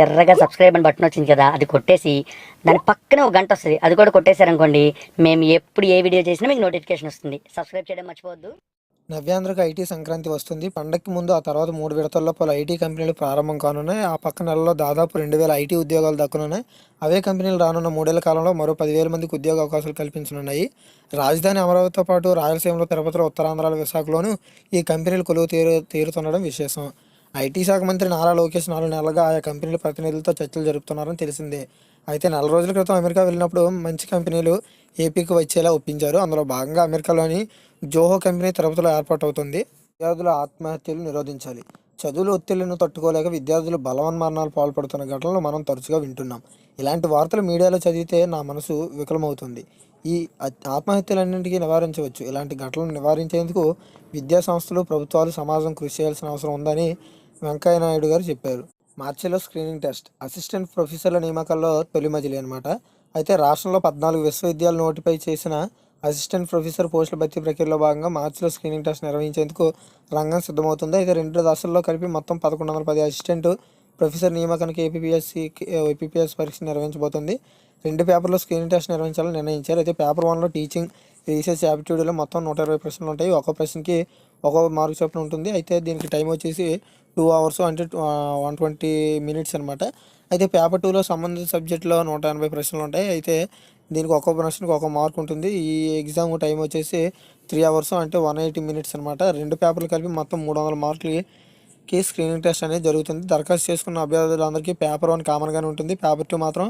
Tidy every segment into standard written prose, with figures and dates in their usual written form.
ఎర్రగా సబ్స్క్రైబ్ అని బటన్ వచ్చింది కదా, అది కొట్టేసి దాని పక్కనే ఒక గంట వస్తుంది, అది కూడా కొట్టేశారనుకోండి, మేము ఎప్పుడు ఏ వీడియో చేసినా మీకు నోటిఫికేషన్ వస్తుంది. సబ్స్క్రైబ్ చేయడం మర్చిపోవద్దు. నవ్యాంధ్రకు ఐటీ సంక్రాంతి వస్తుంది. పండగకి ముందు ఆ తర్వాత 3 విడతల్లో పలు ఐటీ కంపెనీలు ప్రారంభం కానున్నాయి. ఆ పక్క నెలలో దాదాపు 2,000 ఐటీ ఉద్యోగాలు దక్కనున్నాయి. అవే కంపెనీలు రానున్న 3 ఏళ్ల కాలంలో మరో 10,000 మందికి ఉద్యోగ అవకాశాలు కల్పించనున్నాయి. రాజధాని అమరావతితో పాటు రాయలసీమలో, తిరుపతిలో, ఉత్తరాంధ్రలో, విశాఖలోనూ ఈ కంపెనీలు కొలువు తీరుతుండడం విశేషం. ఐటీ శాఖ మంత్రి నారా లోకేష్ 4 నెలలుగా ఆయా కంపెనీల ప్రతినిధులతో చర్చలు జరుపుతున్నారని తెలిసిందే. అయితే 4 రోజుల క్రితం అమెరికా వెళ్ళినప్పుడు మంచి కంపెనీలు ఏపీకి వచ్చేలా ఒప్పించారు. అందులో భాగంగా అమెరికాలోని జోహో కంపెనీ తిరుపతిలో ఏర్పాటవుతుంది. విద్యార్థుల ఆత్మహత్యలు నిరోధించాలి. చదువుల ఒత్తిళ్లను తట్టుకోలేక విద్యార్థులు బలవన్మరణాలు పాల్పడుతున్న ఘటనలు మనం తరచుగా వింటున్నాం. ఇలాంటి వార్తలు మీడియాలో చదివితే నా మనసు వికలమవుతుంది. ఈ ఆత్మహత్యలన్నింటికీ నివారించవచ్చు. ఇలాంటి ఘటనలను నివారించేందుకు విద్యా సంస్థలు, ప్రభుత్వాలు, సమాజం కృషి చేయాల్సిన అవసరం ఉందని వెంకయ్య నాయుడు గారు చెప్పారు. మార్చిలో స్క్రీనింగ్ టెస్ట్, అసిస్టెంట్ ప్రొఫెసర్ల నియామకాల్లో తొలి మజిలీ అనమాట. అయితే రాష్ట్రంలో 14 విశ్వవిద్యాలయాలు నోటిఫై చేసిన అసిస్టెంట్ ప్రొఫెసర్ పోస్టుల భర్తీ ప్రక్రియలో భాగంగా మార్చిలో స్క్రీనింగ్ టెస్ట్ నిర్వహించేందుకు రంగం సిద్ధమవుతుంది. అయితే 2 దశల్లో కలిపి మొత్తం 1110 అసిస్టెంట్ ప్రొఫెసర్ నియామకానికి ఏపీపీఎస్ పరీక్ష నిర్వహించబోతుంది. 2 పేపర్లో స్క్రీనింగ్ టెస్ట్ నిర్వహించాలని నిర్ణయించారు. అయితే పేపర్ 1లో టీచింగ్, రీసెర్చ్, యాప్టిట్యూడ్లో మొత్తం 120 ప్రశ్నలు ఉంటాయి. ఒక్కో ప్రశ్నకి ఒక్కో మార్కు చొప్పున ఉంటుంది. అయితే దీనికి టైం వచ్చేసి 2 అవర్స్, అంటే 120 మినిట్స్ అనమాట. అయితే పేపర్ 2లో సంబంధిత సబ్జెక్టులో 180 ప్రశ్నలు ఉంటాయి. అయితే దీనికి ఒక్కో ప్రశ్నకు ఒక్కో మార్క్ ఉంటుంది. ఈ ఎగ్జామ్ టైం వచ్చేసి 3 అవర్స్, అంటే 180 మినిట్స్ అనమాట. 2 పేపర్లు కలిపి మొత్తం 300 మార్కులకి స్క్రీనింగ్ టెస్ట్ అనేది జరుగుతుంది. దరఖాస్తు చేసుకున్న అభ్యర్థులందరికీ పేపర్ 1 కామన్గానే ఉంటుంది. పేపర్ 2 మాత్రం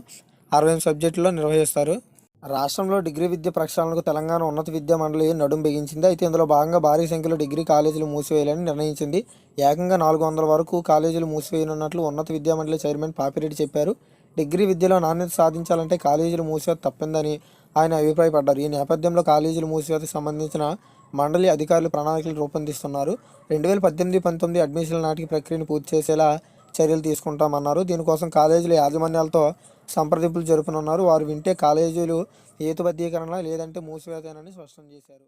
60 సబ్జెక్టుల్లో నిర్వహిస్తారు. రాష్ట్రంలో డిగ్రీ విద్య ప్రక్షాళనకు తెలంగాణ ఉన్నత విద్యా మండలి నడుం బిగించింది. అయితే ఇందులో భాగంగా భారీ సంఖ్యలో డిగ్రీ కాలేజీలు మూసివేయాలని నిర్ణయించింది. ఏకంగా 400 వరకు కాలేజీలు మూసివేయనున్నట్లు ఉన్నత విద్యా మండలి చైర్మన్ పాపిరెడ్డి చెప్పారు. డిగ్రీ విద్యలో నాణ్యత సాధించాలంటే కాలేజీలు మూసివేత తప్పిందని ఆయన అభిప్రాయపడ్డారు. ఈ నేపథ్యంలో కాలేజీలు మూసివేతకు సంబంధించిన మండలి అధికారులు ప్రణాళికలు రూపొందిస్తున్నారు. 2018-19 అడ్మిషన్ల నాటికి ప్రక్రియను పూర్తి చేసేలా చర్యలు తీసుకుంటామన్నారు. దీనికోసం కాలేజీల యాజమాన్యాలతో సంప్రదింపులు జరుపనున్నారు. వారు వింటే కాలేజీలు హేతుబద్ధీకరణ లేదంటే మూసివేతేనని స్పష్టం చేశారు.